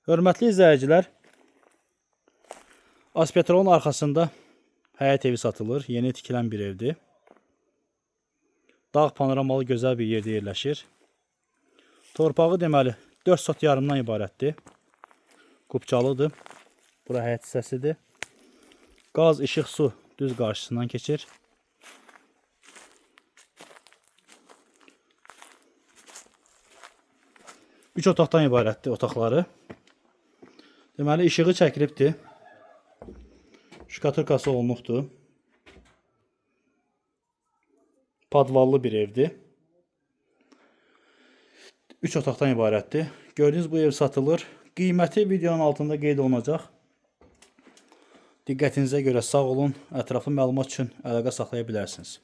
Hörmətli izləyicilər, Aspetrolun arxasında həyət evi satılır. Yeni tikilən bir evdir. Dağ panoramalı gözəl bir yerdə yerləşir. Torpağı deməli 4 sot yarımdan ibarətdir. Qubcalıdır. Bura həyət hissəsidir. Qaz, işıq, su düz qarşısından keçir. Üç otaqdan ibarətdir otaqları. Deməli, işığı çəkilibdir. Şkaturkası olunubdur. Padvallı bir evdir. 3 otaqdan ibarətdir. Gördüyünüz bu ev satılır. Qiyməti videonun altında qeyd olunacaq. Diqqətinizə görə sağ olun. Ətraflı məlumat üçün əlaqə saxlaya bilərsiniz.